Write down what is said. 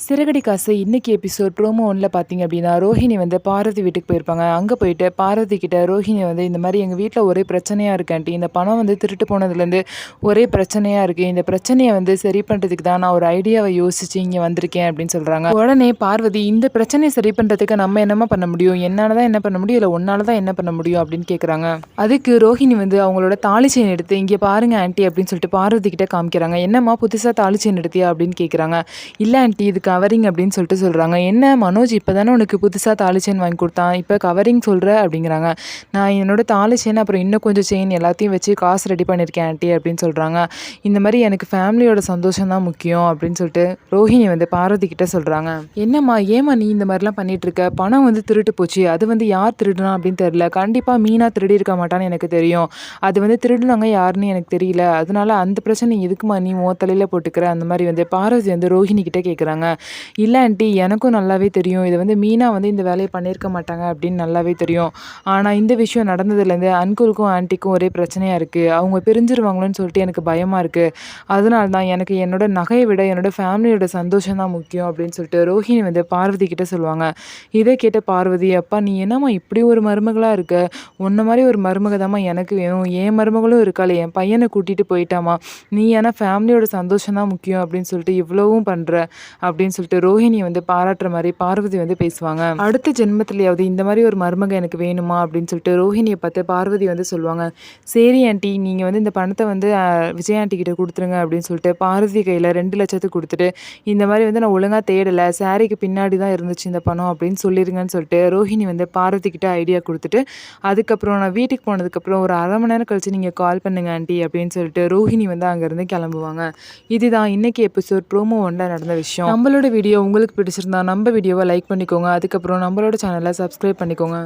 சிறகடி காசு இன்னைக்கு episode promo ஒன்ல பார்த்தீங்க அப்படின்னா, ரோஹிணி வந்து பார்வதி வீட்டுக்கு போயிருப்பாங்க. அங்கே போயிட்டு பார்வதி கிட்ட ரோஹிணி வந்து இந்த மாதிரி எங்கள் வீட்டில் ஒரே பிரச்சனையாக இருக்கு ஆண்டி. இந்த பணம் வந்து திருட்டு போனதுலேருந்து ஒரே பிரச்சனையாக இருக்குது. இந்த பிரச்சனையை வந்து சரி பண்ணுறதுக்கு தான் நான் ஒரு ஐடியாவை யோசிச்சு இங்கே வந்திருக்கேன் அப்படின்னு சொல்கிறாங்க. உடனே பார்வதி, இந்த பிரச்சனையை சரி பண்ணுறதுக்கு நம்ம என்னமா பண்ண முடியும்? என்னால் தான் என்ன பண்ண முடியும், இல்லை உன்னால தான் என்ன பண்ண முடியும் அப்படின்னு கேட்குறாங்க. அதுக்கு ரோஹிணி வந்து அவங்களோட தாலி செயின் எடுத்து இங்கே பாருங்க ஆண்டி அப்படின்னு சொல்லிட்டு பார்வதி கிட்ட காமிக்கிறாங்க. என்னம்மா புதுசாக தாலி செயின் எடுத்தியா அப்படின்னு கேட்குறாங்க. இல்லை ஆண்டி, இது கவரிங் அப்படின்னு சொல்லிட்டு சொல்கிறாங்க. என்ன மனோஜ் இப்போ தானே உனக்கு புதுசாக தாலி செயின் வாங்கி கொடுத்தான், இப்போ கவரிங் சொல்கிற அப்படிங்கிறாங்க. நான் என்னோட தாலி செயின் அப்புறம் இன்னும் கொஞ்சம் செயின் எல்லாத்தையும் வச்சு காசு ரெடி பண்ணியிருக்கேன் ஆண்டி அப்படின்னு சொல்கிறாங்க. இந்த மாதிரி எனக்கு ஃபேமிலியோட சந்தோஷம் தான் முக்கியம் அப்படின்னு சொல்லிட்டு ரோஹிணி வந்து பார்வதி கிட்ட சொல்கிறாங்க. என்னம்மா ஏமா நீ இந்த மாதிரிலாம் பண்ணிட்டு இருக்க? பணம் வந்து திருட்டு போச்சு, அது வந்து யார் திருடுனா அப்படின்னு தெரியல. கண்டிப்பாக மீனா திருடி இருக்க மாட்டான்னு எனக்கு தெரியும். அது வந்து திருடுனாங்க யாருன்னு எனக்கு தெரியல. அதனால அந்த பிரச்சனை எதுக்குமா நீ உன் தலையில் போட்டுக்கிற? அந்த மாதிரி வந்து பார்வதி வந்து ரோஹிணி கிட்ட கேட்குறாங்க. இல்லை ஆண்டி, எனக்கும் நல்லாவே தெரியும் இது வந்து மீனா வந்து இந்த வேலையை பண்ணியிருக்க மாட்டாங்க அப்படின்னு நல்லாவே தெரியும். ஆனால் இந்த விஷயம் நடந்ததுலேருந்து அன்குலுக்கும் ஆண்டிக்கும் ஒரே பிரச்சனையாக இருக்குது. அவங்க பிரிஞ்சிருவாங்களோன்னு சொல்லிட்டு எனக்கு பயமாக இருக்குது. அதனால தான் எனக்கு என்னோட நகையை விட என்னோட ஃபேமிலியோட சந்தோஷம் தான் முக்கியம் அப்படின்னு சொல்லிட்டு ரோஹிணி வந்து பார்வதி கிட்ட சொல்லுவாங்க. இதை கேட்ட பார்வதி, அப்பா நீ என்னம்மா இப்படி ஒரு மருமகளாக இருக்க? உன்ன மாதிரி ஒரு மருமக தாம்மா எனக்கு வேணும். என் மருமகளும் இருக்காளே, என் பையனை கூட்டிகிட்டு போயிட்டாமா. நீ ஏன்னா ஃபேமிலியோட சந்தோஷம் தான் முக்கியம் அப்படின்னு சொல்லிட்டு இவ்வளவும் பண்ணுற அப்படின்னு சொல்லிட்டு ரோஹிணி வந்து பாராட்டுற மாதிரி பார்வதி வந்து பேசுவாங்க. அடுத்த ஜென்மத்திலேயாவது இந்த மாதிரி ஒரு மருமக எனக்கு வேணுமா அப்படின்னு சொல்லிட்டு ரோஹிணியை பார்த்து பார்வதி வந்து சொல்லுவாங்க. சரி ஆண்டி, நீங்கள் வந்து இந்த பணத்தை வந்து விஜய் ஆண்டி கிட்ட கொடுத்துருங்க அப்படின்னு சொல்லிட்டு பார்வதி கையில் 2 லட்சத்துக்கு கொடுத்துட்டு, இந்த மாதிரி வந்து நான் ஒழுங்காக தேடலை, சாரிக்கு பின்னாடி தான் இருந்துச்சு இந்த பணம் அப்படின்னு சொல்லிடுங்கன்னு சொல்லிட்டு ரோஹிணி வந்து பார்வதி கிட்ட ஐடியா கொடுத்துட்டு, அதுக்கப்புறம் நான் வீட்டுக்கு போனதுக்கப்புறம் ஒரு 1/2 மணி நேரம் கழிச்சு நீங்கள் கால் பண்ணுங்க ஆண்டி அப்படின்னு சொல்லிட்டு ரோஹிணி வந்து அங்கேருந்து கிளம்புவாங்க. இதுதான் இன்னைக்கு எபிசோட் ப்ரோமோ 1ல நடந்த விஷயம். நம்மளோட வீடியோ உங்களுக்கு பிடிச்சிருந்தா நம்ம வீடியோவை லைக் பண்ணிக்கோங்க. அதுக்கப்புறம் நம்மளோட சேனலை சப்ஸ்கிரைப் பண்ணிக்கோங்க.